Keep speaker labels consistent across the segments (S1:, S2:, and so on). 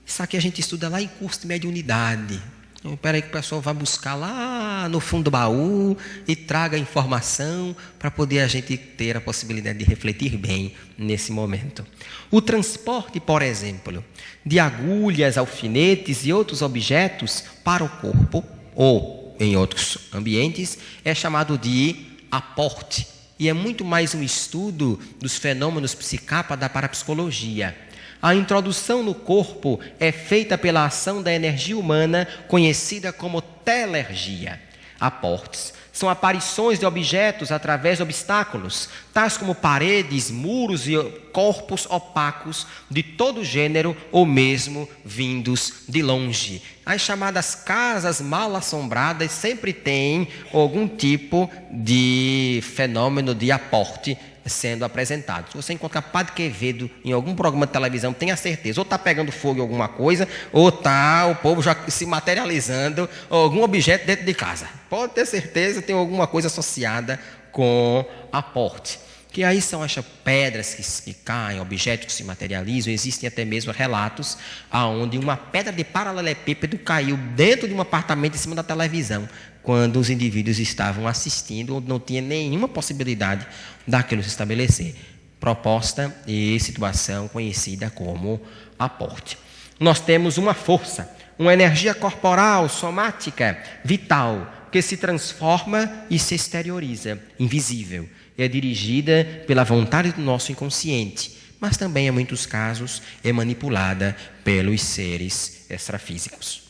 S1: Isso aqui a gente estuda lá em curso de mediunidade. Então, espera aí que o pessoal vai buscar lá no fundo do baú e traga a informação para poder a gente ter a possibilidade de refletir bem nesse momento. O transporte, por exemplo, de agulhas, alfinetes e outros objetos para o corpo, ou em outros ambientes, é chamado de aporte. E é muito mais um estudo dos fenômenos psicapa da parapsicologia. A introdução no corpo é feita pela ação da energia humana, conhecida como telergia. Aportes são aparições de objetos através de obstáculos, tais como paredes, muros e corpos opacos de todo gênero ou mesmo vindos de longe. As chamadas casas mal assombradas sempre têm algum tipo de fenômeno de aporte sendo apresentado. Se você encontrar Padre Quevedo em algum programa de televisão, tenha certeza, ou está pegando fogo em alguma coisa, ou está o povo já se materializando algum objeto dentro de casa. Pode ter certeza, tem alguma coisa associada com aporte. Que aí são as pedras que caem, objetos que se materializam. Existem até mesmo relatos onde uma pedra de paralelepípedo caiu dentro de um apartamento em cima da televisão, quando os indivíduos estavam assistindo, onde não tinha nenhuma possibilidade daquilo se estabelecer. Proposta e situação conhecida como aporte. Nós temos uma força, uma energia corporal, somática, vital, que se transforma e se exterioriza, invisível. É dirigida pela vontade do nosso inconsciente, mas também, em muitos casos, é manipulada pelos seres extrafísicos.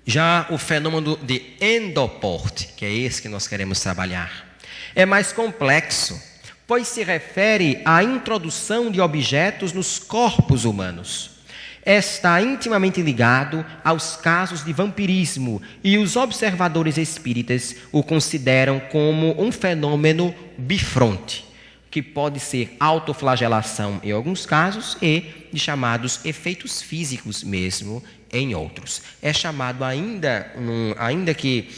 S1: Já o fenômeno de endoporte, que é esse que nós queremos trabalhar, é mais complexo, pois se refere à introdução de objetos nos corpos humanos. Está intimamente ligado aos casos de vampirismo e os observadores espíritas o consideram como um fenômeno bifronte, que pode ser autoflagelação em alguns casos e de chamados efeitos físicos mesmo em outros. É chamado ainda que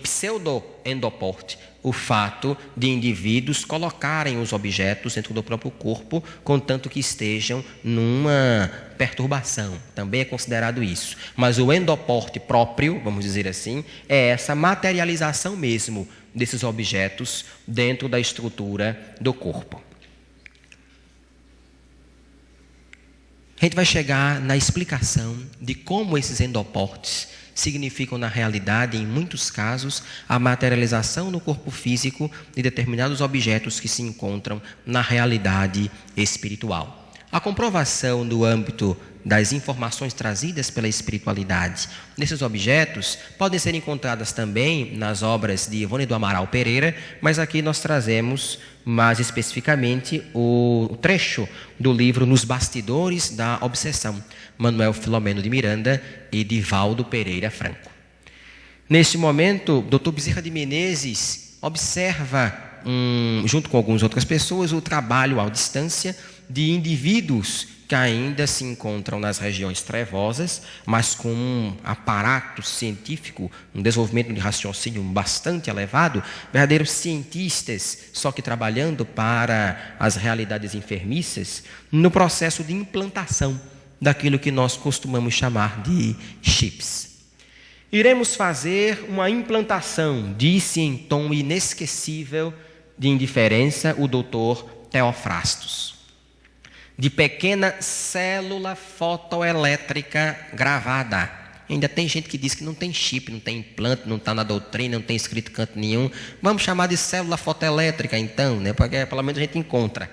S1: pseudo-endoporte, o fato de indivíduos colocarem os objetos dentro do próprio corpo, contanto que estejam numa perturbação. Também é considerado isso. Mas o endoporte próprio, vamos dizer assim, é essa materialização mesmo desses objetos dentro da estrutura do corpo. A gente vai chegar na explicação de como esses endoportes significam, na realidade, em muitos casos, a materialização no corpo físico de determinados objetos que se encontram na realidade espiritual. A comprovação no âmbito das informações trazidas pela espiritualidade nesses objetos podem ser encontradas também nas obras de Ivone do Amaral Pereira, mas aqui nós trazemos mais especificamente o trecho do livro Nos Bastidores da Obsessão, Manuel Filomeno de Miranda e Divaldo Pereira Franco. Neste momento, Dr. Bezerra de Menezes observa, junto com algumas outras pessoas, o trabalho à distância de indivíduos que ainda se encontram nas regiões trevosas, mas com um aparato científico, um desenvolvimento de raciocínio bastante elevado, verdadeiros cientistas, só que trabalhando para as realidades enfermiças, no processo de implantação daquilo que nós costumamos chamar de chips. Iremos fazer uma implantação, disse em tom inesquecível de indiferença o doutor Teofrastos, de pequena célula fotoelétrica gravada. Ainda tem gente que diz que não tem chip, não tem implante, não está na doutrina, não tem escrito canto nenhum. Vamos chamar de célula fotoelétrica então, né? Porque pelo menos a gente encontra.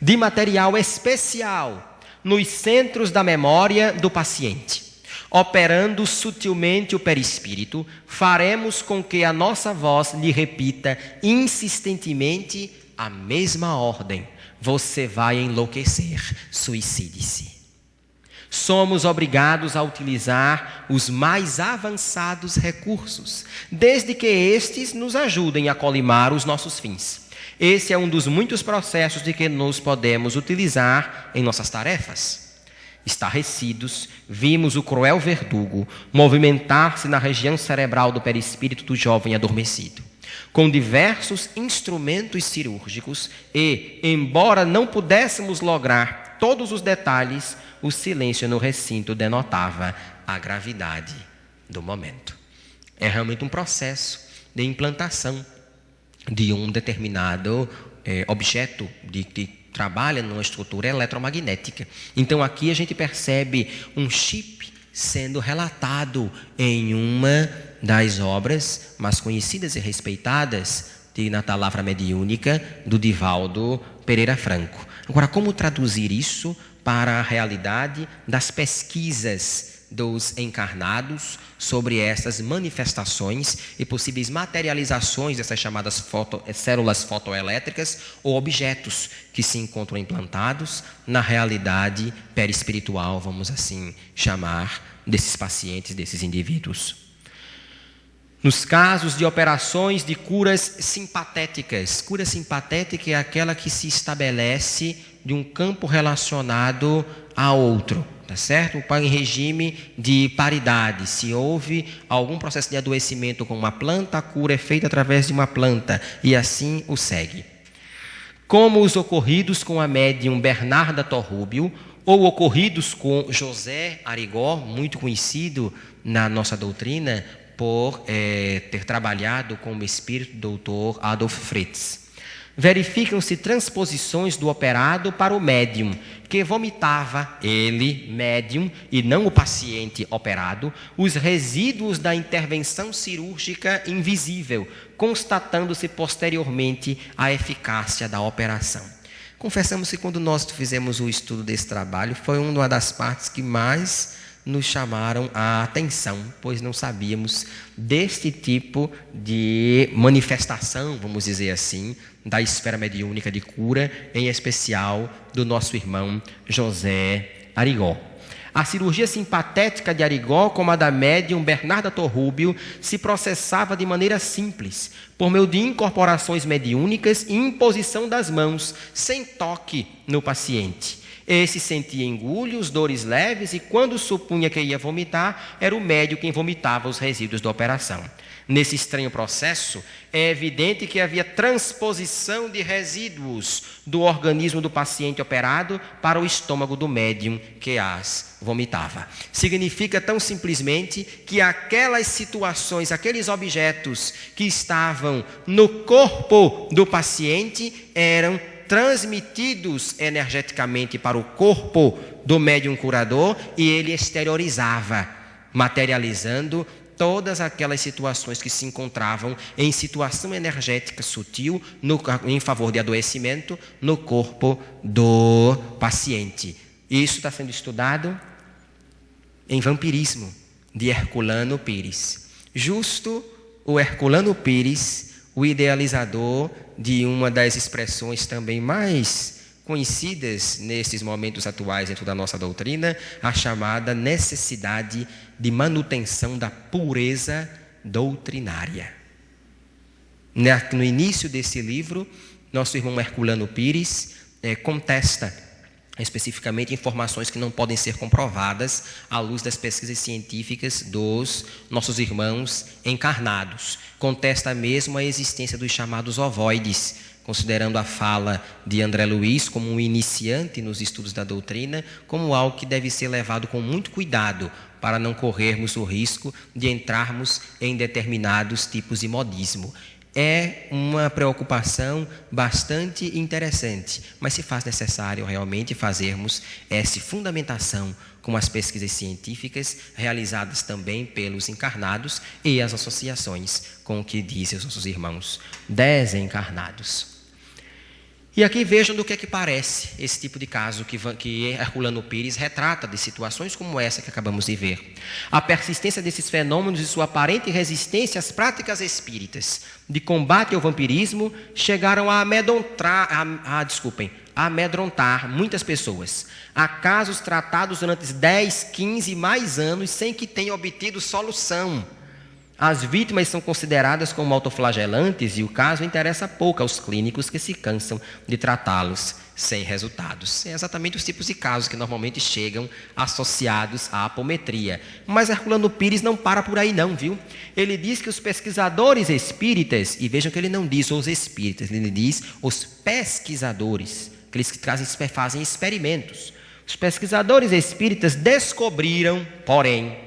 S1: De material especial nos centros da memória do paciente. Operando sutilmente o perispírito, faremos com que a nossa voz lhe repita insistentemente a mesma ordem. Você vai enlouquecer, suicide-se. Somos obrigados a utilizar os mais avançados recursos, desde que estes nos ajudem a colimar os nossos fins. Esse é um dos muitos processos de que nos podemos utilizar em nossas tarefas. Estarrecidos, vimos o cruel verdugo movimentar-se na região cerebral do perispírito do jovem adormecido, com diversos instrumentos cirúrgicos e, embora não pudéssemos lograr todos os detalhes, o silêncio no recinto denotava a gravidade do momento. É realmente um processo de implantação de um determinado objeto que trabalha numa estrutura eletromagnética. Então aqui a gente percebe um chip sendo relatado em uma das obras mais conhecidas e respeitadas na palavra mediúnica do Divaldo Pereira Franco. Agora, como traduzir isso para a realidade das pesquisas dos encarnados sobre essas manifestações e possíveis materializações dessas chamadas células fotoelétricas ou objetos que se encontram implantados na realidade perispiritual, vamos assim chamar, desses pacientes, desses indivíduos. Nos casos de operações de curas simpatéticas, cura simpatética é aquela que se estabelece de um campo relacionado a outro, tá certo? Em regime de paridade. Se houve algum processo de adoecimento com uma planta, a cura é feita através de uma planta e assim o segue. Como os ocorridos com a médium Bernarda Torrúbio ou ocorridos com José Arigó, muito conhecido na nossa doutrina, por ter trabalhado com o espírito do doutor Adolf Fritz. Verificam-se transposições do operado para o médium, que vomitava, ele, médium, e não o paciente operado, os resíduos da intervenção cirúrgica invisível, constatando-se posteriormente a eficácia da operação. Confessamos que quando nós fizemos o estudo desse trabalho, foi uma das partes que mais nos chamaram a atenção, pois não sabíamos deste tipo de manifestação, vamos dizer assim, da esfera mediúnica de cura, em especial do nosso irmão José Arigó. A cirurgia simpatética de Arigó, como a da médium Bernarda Torrúbio, se processava de maneira simples, por meio de incorporações mediúnicas e imposição das mãos, sem toque no paciente. Esse sentia engulhos, dores leves e quando supunha que ia vomitar, era o médium quem vomitava os resíduos da operação. Nesse estranho processo, é evidente que havia transposição de resíduos do organismo do paciente operado para o estômago do médium que as vomitava. Significa tão simplesmente que aquelas situações, aqueles objetos que estavam no corpo do paciente eram transmitidos energeticamente para o corpo do médium curador e ele exteriorizava, materializando todas aquelas situações que se encontravam em situação energética sutil em favor de adoecimento no corpo do paciente. Isso está sendo estudado em Vampirismo, de Herculano Pires. Justo o Herculano Pires, o idealizador de uma das expressões também mais conhecidas nesses momentos atuais dentro da nossa doutrina, a chamada necessidade de manutenção da pureza doutrinária. No início desse livro, nosso irmão Herculano Pires contesta especificamente informações que não podem ser comprovadas à luz das pesquisas científicas dos nossos irmãos encarnados. Contesta mesmo a existência dos chamados ovoides, considerando a fala de André Luiz como um iniciante nos estudos da doutrina, como algo que deve ser levado com muito cuidado para não corrermos o risco de entrarmos em determinados tipos de modismo. É uma preocupação bastante interessante, mas se faz necessário realmente fazermos essa fundamentação com as pesquisas científicas realizadas também pelos encarnados e as associações com o que dizem os nossos irmãos desencarnados. E aqui vejam do que é que parece esse tipo de caso que Herculano Pires retrata de situações como essa que acabamos de ver. A persistência desses fenômenos e sua aparente resistência às práticas espíritas de combate ao vampirismo chegaram a amedrontar muitas pessoas. Há casos tratados durante 10, 15 mais anos sem que tenham obtido solução. As vítimas são consideradas como autoflagelantes e o caso interessa pouco aos clínicos que se cansam de tratá-los sem resultados. É exatamente os tipos de casos que normalmente chegam associados à apometria. Mas Herculano Pires não para por aí não, viu? Ele diz que os pesquisadores espíritas, e vejam que ele não diz os espíritas, ele diz os pesquisadores aqueles que fazem experimentos. Os pesquisadores espíritas descobriram, porém,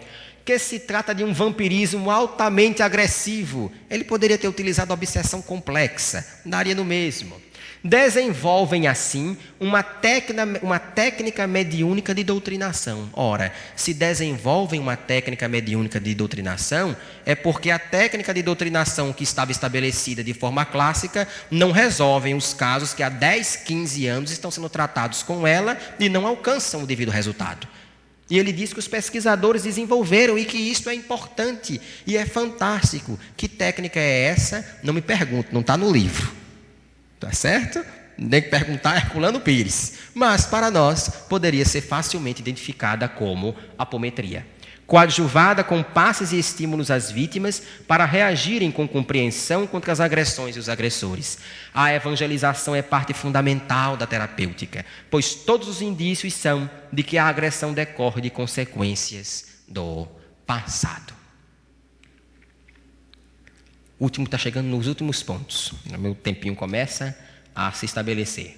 S1: que se trata de um vampirismo altamente agressivo. Ele poderia ter utilizado a obsessão complexa, daria no mesmo. Desenvolvem, assim, uma técnica mediúnica de doutrinação. Ora, se desenvolvem uma técnica mediúnica de doutrinação, é porque a técnica de doutrinação que estava estabelecida de forma clássica não resolvem os casos que há 10, 15 anos estão sendo tratados com ela e não alcançam o devido resultado. E ele diz que os pesquisadores desenvolveram e que isso é importante e é fantástico. Que técnica é essa? Não me pergunte, não está no livro. Tá certo? Tem que perguntar a Herculano Pires. Mas, para nós, poderia ser facilmente identificada como apometria. Coadjuvada com passes e estímulos às vítimas para reagirem com compreensão contra as agressões e os agressores. A evangelização é parte fundamental da terapêutica, pois todos os indícios são de que a agressão decorre de consequências do passado. O último está chegando nos últimos pontos. O meu tempinho começa a se estabelecer.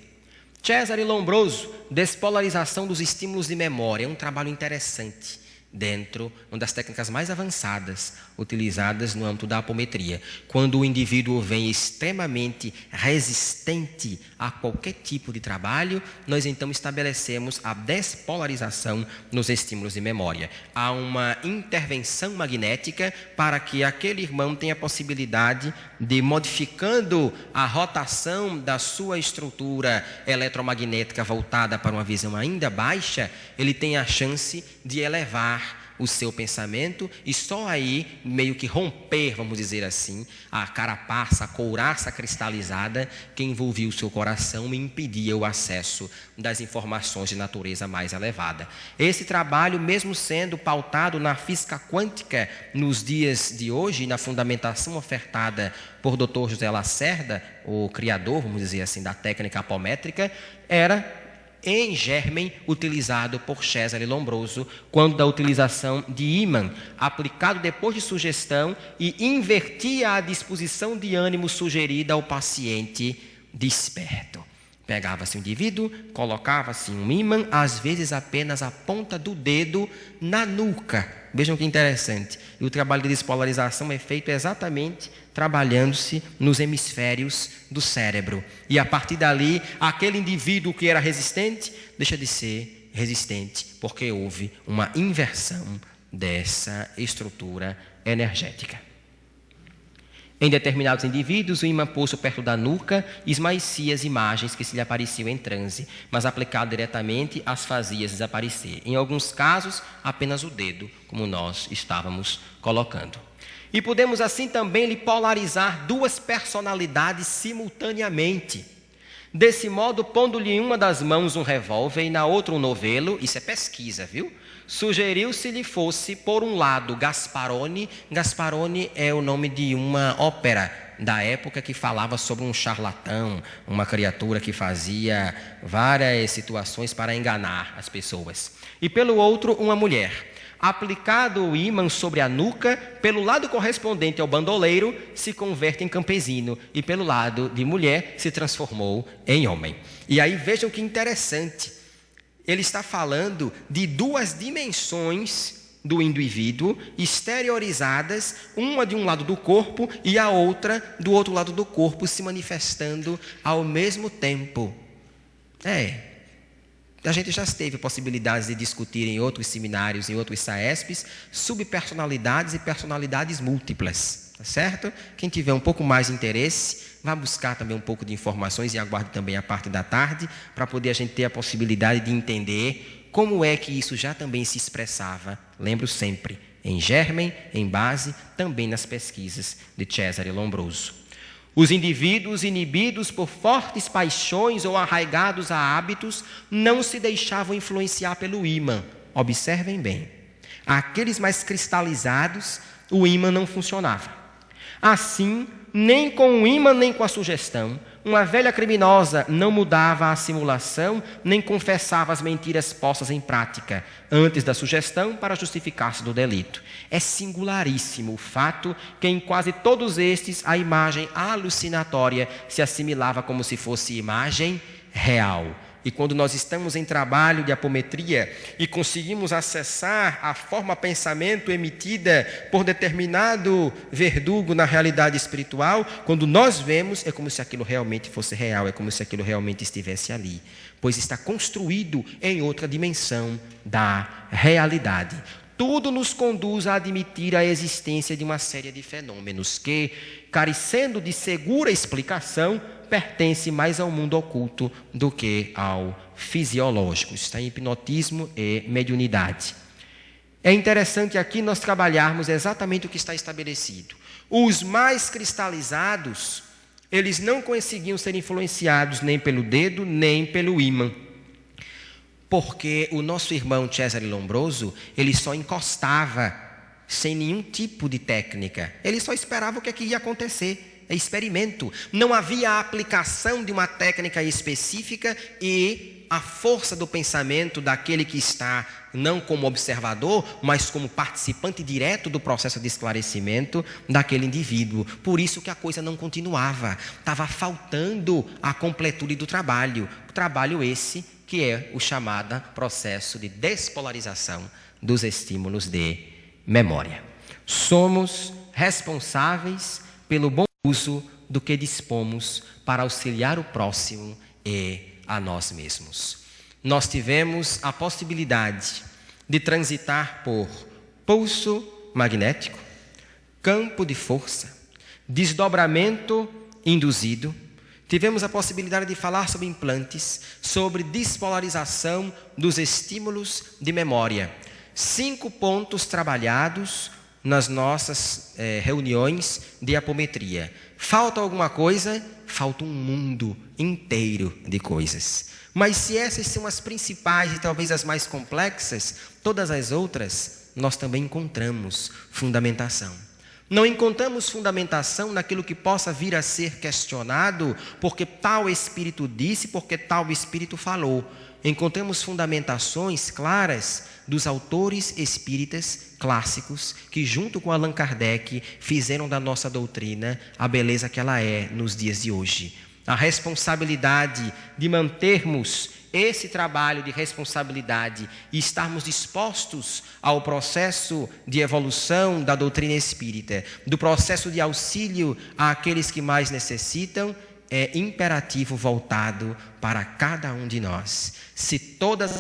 S1: Cesare Lombroso, despolarização dos estímulos de memória. É um trabalho interessante dentro de uma das técnicas mais avançadas utilizadas no âmbito da apometria. Quando o indivíduo vem extremamente resistente a qualquer tipo de trabalho, nós então estabelecemos a despolarização nos estímulos de memória. Há uma intervenção magnética para que aquele irmão tenha a possibilidade de, modificando a rotação da sua estrutura eletromagnética voltada para uma visão ainda baixa, ele tem a chance de elevar o seu pensamento e só aí meio que romper, vamos dizer assim, a carapaça, a couraça cristalizada que envolvia o seu coração e impedia o acesso das informações de natureza mais elevada. Esse trabalho, mesmo sendo pautado na física quântica nos dias de hoje, na fundamentação ofertada por Dr. José Lacerda, o criador, vamos dizer assim, da técnica apométrica, era em germen utilizado por Cesare Lombroso, quando da utilização de ímã, aplicado depois de sugestão e invertia a disposição de ânimo sugerida ao paciente desperto. Pegava-se o indivíduo, colocava-se um ímã, às vezes apenas a ponta do dedo na nuca. Vejam que interessante. E o trabalho de despolarização é feito exatamente trabalhando-se nos hemisférios do cérebro. E a partir dali, aquele indivíduo que era resistente, deixa de ser resistente, porque houve uma inversão dessa estrutura energética. Em determinados indivíduos, o ímã posto perto da nuca esmaecia as imagens que se lhe apareciam em transe, mas aplicado diretamente as fazia desaparecer. Em alguns casos, apenas o dedo, como nós estávamos colocando. E podemos assim também lhe polarizar duas personalidades simultaneamente. Desse modo, pondo-lhe em uma das mãos um revólver e na outra um novelo, isso é pesquisa, viu? Sugeriu se lhe fosse, por um lado, Gasparone. Gasparone é o nome de uma ópera da época que falava sobre um charlatão, uma criatura que fazia várias situações para enganar as pessoas. E pelo outro, uma mulher. Aplicado o ímã sobre a nuca, pelo lado correspondente ao bandoleiro, se converte em campesino, e pelo lado de mulher, se transformou em homem. E aí vejam que interessante. Ele está falando de duas dimensões do indivíduo exteriorizadas, uma de um lado do corpo e a outra do outro lado do corpo, se manifestando ao mesmo tempo. A gente já teve possibilidades de discutir em outros seminários, em outros SAESPs, subpersonalidades e personalidades múltiplas, tá certo? Quem tiver um pouco mais de interesse, vá buscar também um pouco de informações e aguarde também a parte da tarde, para poder a gente ter a possibilidade de entender como é que isso já também se expressava, lembro sempre, em germen, em base, também nas pesquisas de Cesare Lombroso. Os indivíduos inibidos por fortes paixões ou arraigados a hábitos não se deixavam influenciar pelo ímã. Observem bem. Aqueles mais cristalizados, o ímã não funcionava. Assim, nem com o ímã nem com a sugestão, uma velha criminosa não mudava a simulação, nem confessava as mentiras postas em prática, antes da sugestão para justificar-se do delito. É singularíssimo o fato que em quase todos estes a imagem alucinatória se assimilava como se fosse imagem real. E quando nós estamos em trabalho de apometria e conseguimos acessar a forma pensamento emitida por determinado verdugo na realidade espiritual, quando nós vemos, é como se aquilo realmente fosse real, é como se aquilo realmente estivesse ali, pois está construído em outra dimensão da realidade. Tudo nos conduz a admitir a existência de uma série de fenômenos que, carecendo de segura explicação, pertence mais ao mundo oculto do que ao fisiológico. Está em hipnotismo e mediunidade. É interessante aqui nós trabalharmos exatamente o que está estabelecido. Os mais cristalizados, eles não conseguiam ser influenciados nem pelo dedo, nem pelo ímã. Porque o nosso irmão Cesare Lombroso, ele só encostava sem nenhum tipo de técnica. Ele só esperava o que ia acontecer. É experimento. Não havia a aplicação de uma técnica específica e a força do pensamento daquele que está, não como observador, mas como participante direto do processo de esclarecimento daquele indivíduo. Por isso que a coisa não continuava. Estava faltando a completude do trabalho. Trabalho esse que é o chamado processo de despolarização dos estímulos de memória. Somos responsáveis pelo bom uso do que dispomos para auxiliar o próximo e a nós mesmos. Nós tivemos a possibilidade de transitar por pulso magnético, campo de força, desdobramento induzido. Tivemos a possibilidade de falar sobre implantes, sobre despolarização dos estímulos de memória. 5 pontos trabalhados nas nossas reuniões de apometria. Falta alguma coisa? Falta um mundo inteiro de coisas. Mas se essas são as principais e talvez as mais complexas, todas as outras nós também encontramos fundamentação. Não encontramos fundamentação naquilo que possa vir a ser questionado, porque tal espírito disse, porque tal espírito falou. Encontramos fundamentações claras dos autores espíritas clássicos que, junto com Allan Kardec, fizeram da nossa doutrina a beleza que ela é nos dias de hoje. A responsabilidade de mantermos esse trabalho de responsabilidade e estarmos dispostos ao processo de evolução da doutrina espírita, do processo de auxílio àqueles que mais necessitam, é imperativo voltado para cada um de nós. Se todas